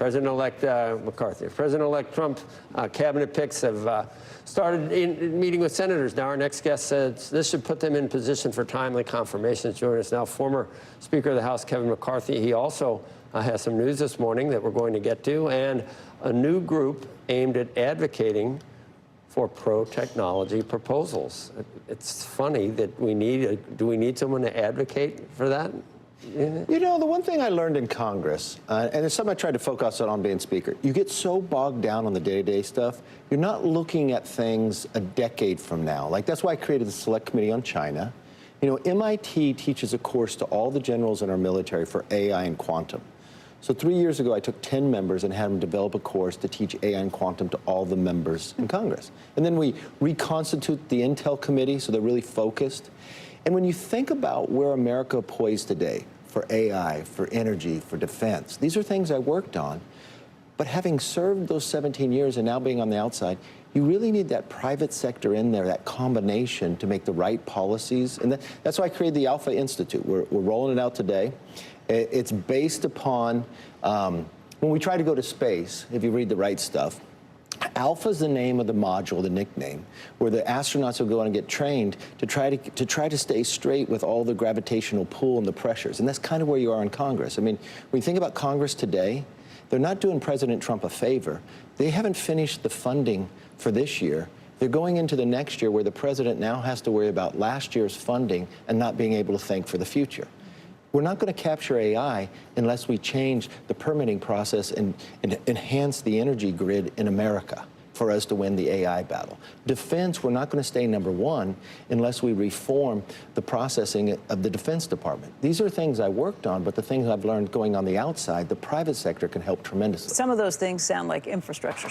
President-elect McCarthy. President-elect Trump cabinet picks have started meeting with senators. Now our next guest says this should put them in position for timely confirmation. Joining us now, former Speaker of the House Kevin McCarthy. He also has some news this morning that we're going to get to, and a new group aimed at advocating for pro-technology proposals. It's funny that do we need someone to advocate for that? You know, the one thing I learned in Congress, and it's something I tried to focus on being Speaker, you get so bogged down on the day-to-day stuff, you're not looking at things a decade from now. Like, that's why I created the Select Committee on China. You know, MIT teaches a course to all the generals in our military for AI and quantum. So 3 years ago, I took 10 members and had them develop a course to teach AI and quantum to all the members in Congress. And then we reconstitute the Intel Committee so they're really focused. And when you think about where America poised today for AI, for energy, for defense, these are things I worked on. But having served those 17 years and now being on the outside, you really need that private sector in there, that combination to make the right policies. And that's why I created the ALFA Institute. We're rolling it out today. It's based upon, when we try to go to space, if you read the right stuff, ALFA is the name of the module, the nickname, where the astronauts will go on and get trained to try to stay straight with all the gravitational pull and the pressures. And that's kind of where you are in Congress. I mean, when you think about Congress today, they're not doing President Trump a favor. They haven't finished the funding for this year. They're going into the next year where the president now has to worry about last year's funding and not being able to think for the future. We're not going to capture AI unless we change the permitting process and enhance the energy grid in America for us to win the AI battle. Defense, we're not going to stay #1 unless we reform the processing of the Defense Department. These are things I worked on, but the things I've learned going on the outside, the private sector can help tremendously. Some of those things sound like infrastructure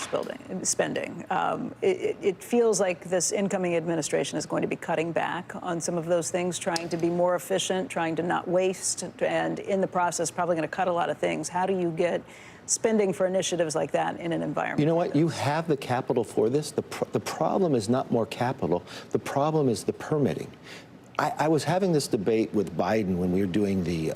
spending. It feels like this incoming administration is going to be cutting back on some of those things, trying to be more efficient, trying to not waste, and in the process probably going to cut a lot of things. How do you get spending for initiatives like that in an environment? You know what? You have the capital for this. The problem is not more capital. The problem is the permitting. I was having this debate with Biden when we were doing the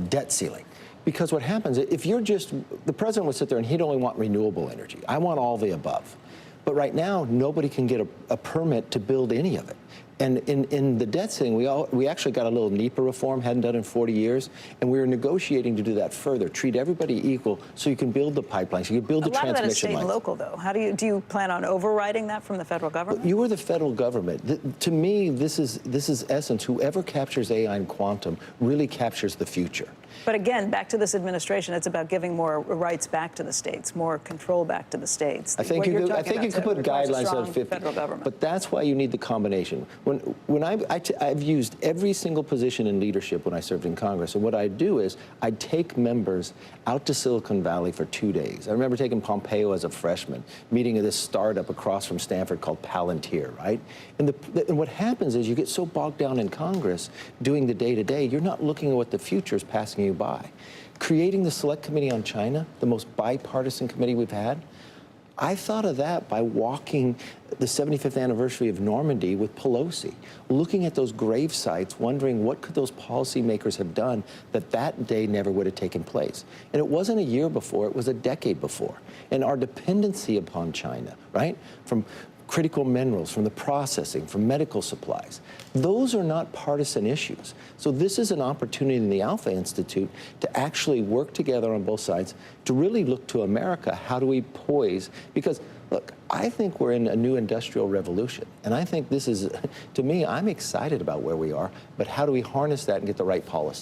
debt ceiling. Because what happens, if you're the president would sit there and he'd only want renewable energy. I want all the above. But right now, nobody can get a permit to build any of it. And in the debt ceiling, we actually got a little NEPA reform, hadn't done in 40 years, and we were negotiating to do that further, treat everybody equal so you can build the pipelines, you can build the transmission lines. A lot of that is state and local, though. How do you plan on overriding that from the federal government? You are the federal government. To me, this is essence. Whoever captures AI and quantum really captures the future. But again, back to this administration, it's about giving more rights back to the states, more control back to the states. I think you could put guidelines on 50, federal government. But that's why you need the combination. When I've used every single position in leadership when I served in Congress, and what I do is I take members out to Silicon Valley for 2 days. I remember taking Pompeo as a freshman, meeting at this startup across from Stanford called Palantir, right? And what happens is you get so bogged down in Congress doing the day-to-day, you're not looking at what the future is passing you by. Creating the Select Committee on China, the most bipartisan committee we've had, I thought of that by walking the 75th anniversary of Normandy with Pelosi, looking at those grave sites, wondering what could those policymakers have done that day never would have taken place. And it wasn't a year before, it was a decade before. And our dependency upon China, right, from critical minerals, from the processing, from medical supplies. Those are not partisan issues. So this is an opportunity in the ALFA Institute to actually work together on both sides to really look to America. How do we poise? Because, look, I think we're in a new industrial revolution. And I think this is, to me, I'm excited about where we are, but how do we harness that and get the right policy?